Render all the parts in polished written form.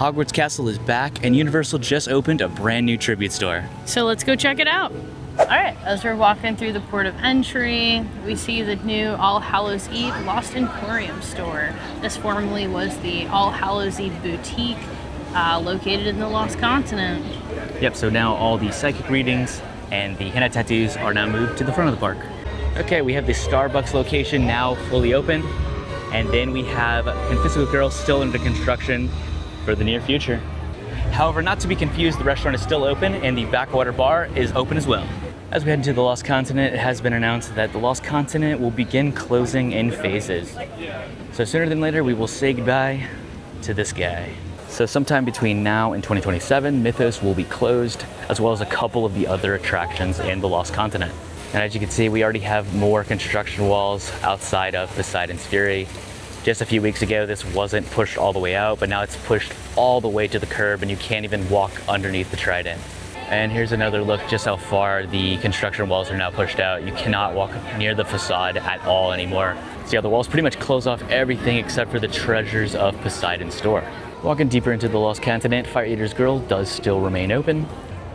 Hogwarts Castle is back, and Universal just opened a brand new tribute store. So let's go check it out. All right, as we're walking through the port of entry, we see the new All Hallows Eve Lost Emporium store. This formerly was the All Hallows Eve boutique located in the Lost Continent. Yep, so now all the psychic readings and the henna tattoos are now moved to the front of the park. Okay, we have the Starbucks location now fully open, and then we have Confiscate Girl still under construction for the near future. However, not to be confused, the restaurant is still open and the backwater bar is open as well. As we head into the Lost Continent, it has been announced that the Lost Continent will begin closing in phases. So sooner than later, we will say goodbye to this guy. So sometime between now and 2027, Mythos will be closed, as well as a couple of the other attractions in the Lost Continent. And as you can see, we already have more construction walls outside of Poseidon's Fury. Just a few weeks ago, this wasn't pushed all the way out, but now it's pushed all the way to the curb and you can't even walk underneath the trident. And here's another look just how far the construction walls are now pushed out. You cannot walk near the facade at all anymore. So yeah, the walls pretty much close off everything except for the treasures of Poseidon's store. Walking deeper into the Lost Continent, Fire Eater's Grill does still remain open.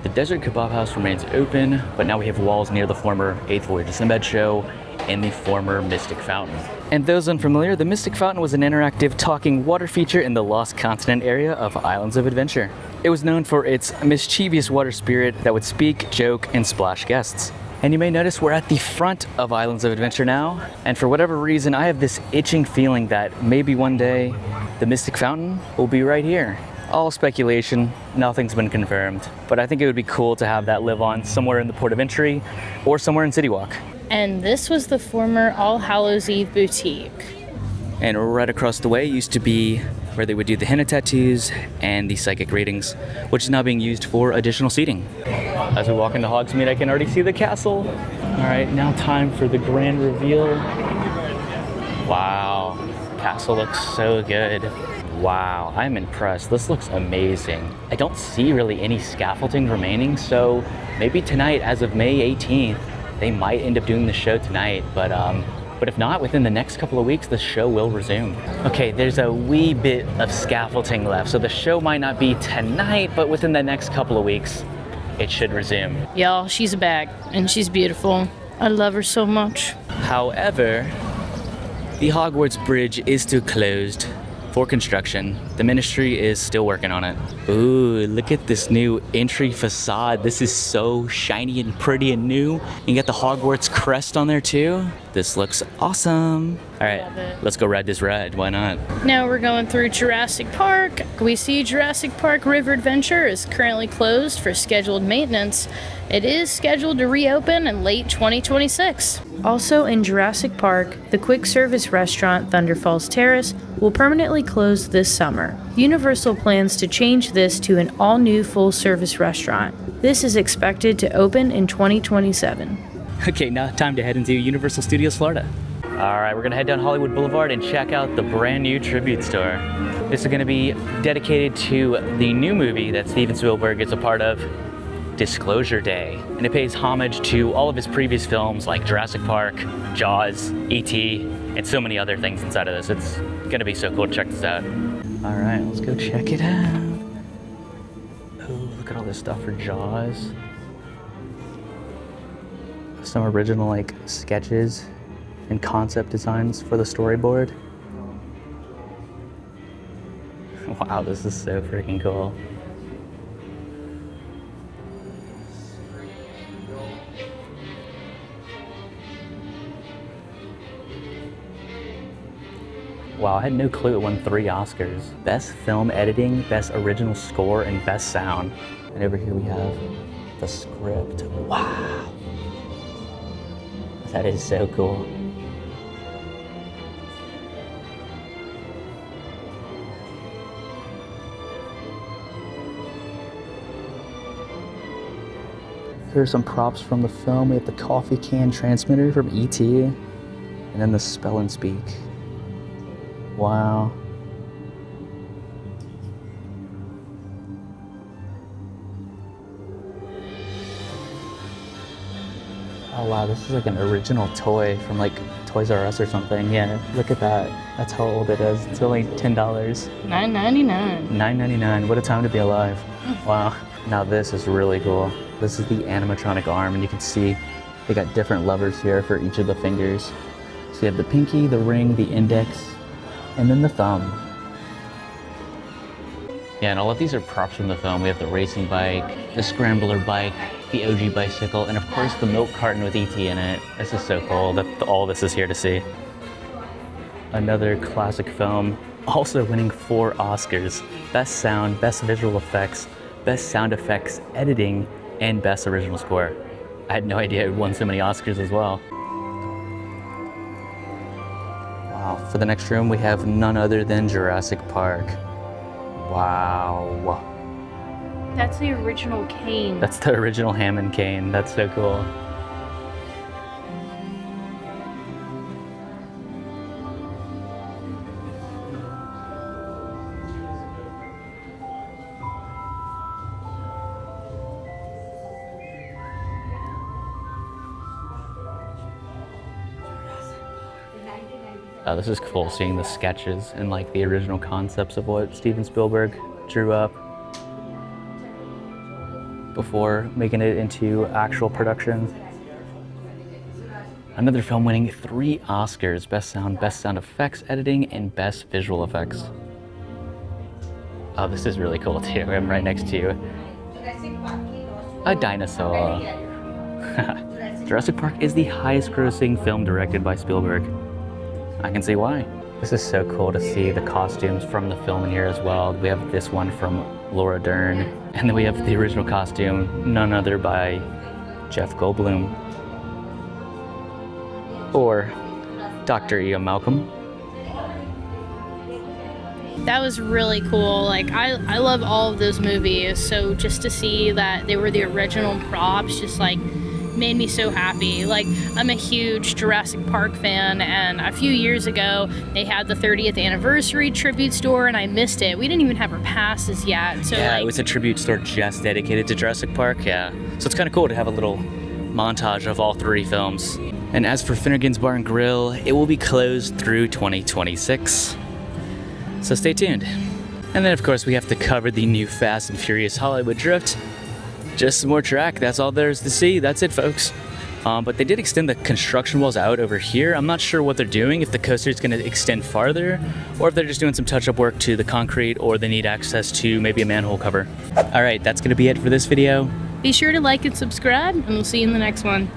The Desert Kebab House remains open, but now we have walls near the former 8th Voyage of Sinbad show and the former Mystic Fountain. And those unfamiliar, the Mystic Fountain was an interactive talking water feature in the Lost Continent area of Islands of Adventure. It was known for its mischievous water spirit that would speak, joke, and splash guests. And you may notice we're at the front of Islands of Adventure now, and for whatever reason, I have this itching feeling that maybe one day the Mystic Fountain will be right here. All speculation, nothing's been confirmed, but I think it would be cool to have that live on somewhere in the port of entry or somewhere in City Walk. And this was the former All Hallows Eve boutique. And right across the way used to be where they would do the henna tattoos and the psychic readings, which is now being used for additional seating. As we walk into Hogsmeade, I can already see the castle. All right, now time for the grand reveal. Wow, castle looks so good. Wow, I'm impressed. This looks amazing. I don't see really any scaffolding remaining, so maybe tonight, as of May 18th, they might end up doing the show tonight, but if not, within the next couple of weeks, the show will resume. Okay, there's a wee bit of scaffolding left, so the show might not be tonight, but within the next couple of weeks, it should resume. Y'all, she's a bag, and she's beautiful. I love her so much. However, the Hogwarts Bridge is still closed for construction. The ministry is still working on it. Ooh, look at this new entry facade. This is so shiny and pretty and new. You got the Hogwarts crest on there too. This looks awesome. All right, let's go ride this ride. Why not? Now we're going through Jurassic Park. We see Jurassic Park River Adventure is currently closed for scheduled maintenance. It is scheduled to reopen in late 2026. Also in Jurassic Park, the quick service restaurant Thunder Falls Terrace will permanently close this summer. Universal plans to change this to an all-new full-service restaurant. This is expected to open in 2027. Okay, now time to head into Universal Studios Florida. All right, we're gonna head down Hollywood Boulevard and check out the brand new tribute store. This is gonna be dedicated to the new movie that Steven Spielberg is a part of, Disclosure Day, and it pays homage to all of his previous films like Jurassic Park, Jaws, E.T., and so many other things inside of this. It's gonna be so cool to check this out. All right, let's go check it out. Oh, look at all this stuff for Jaws. Some original like sketches and concept designs for the storyboard. Wow, this is so freaking cool. Wow, I had no clue it won 3 Oscars. Best Film Editing, Best Original Score, and Best Sound. And over here we have the script. Wow. That is so cool. Here are some props from the film. We have the coffee can transmitter from E.T. and then the spell and speak. Wow. Oh wow, this is like an original toy from like Toys R Us or something. Yeah, look at that. That's how old it is. It's only $10. $9.99. $9.99. What a time to be alive. Wow. Now this is really cool. This is the animatronic arm, and you can see they got different levers here for each of the fingers. So you have the pinky, the ring, the index, and then the thumb. Yeah, and all of these are props from the film. We have the racing bike, the scrambler bike, the OG bicycle, and of course the milk carton with E.T. in it. This is so cool that all this is here to see. Another classic film, also winning 4 Oscars. Best sound, best visual effects, best sound effects editing, and best original score. I had no idea it won so many Oscars as well. Wow, for the next room we have none other than Jurassic Park. Wow. That's the original cane. That's the original Hammond cane. That's so cool. This is cool, seeing the sketches and like the original concepts of what Steven Spielberg drew up before making it into actual production. Another film winning 3 Oscars, best sound effects editing, and best visual effects. Oh, this is really cool too. I'm right next to you. A dinosaur. Jurassic Park is the highest grossing film directed by Spielberg. I can see why. This is so cool to see the costumes from the film in here as well. We have this one from Laura Dern, and then we have the original costume, none other by Jeff Goldblum. Or Dr. Ian Malcolm. That was really cool. Like, I love all of those movies, so just to see that they were the original props just like made me so happy. Like, I'm a huge Jurassic Park fan, and a few years ago they had the 30th anniversary tribute store and I missed it. We didn't even have our passes yet. So yeah, like, it was a tribute store just dedicated to Jurassic Park. Yeah, so it's kind of cool to have a little montage of all 3 films. And as for Finnegan's Bar and Grill, it will be closed through 2026. So stay tuned. And then of course we have to cover the new Fast and Furious Hollywood Drift. Just some more track, that's all there is to see. That's it, folks. But they did extend the construction walls out over here. I'm not sure what they're doing, if the coaster is going to extend farther, or if they're just doing some touch-up work to the concrete, or they need access to maybe a manhole cover. All right, that's going to be it for this video. be sure to like and subscribe, and we'll see you in the next one.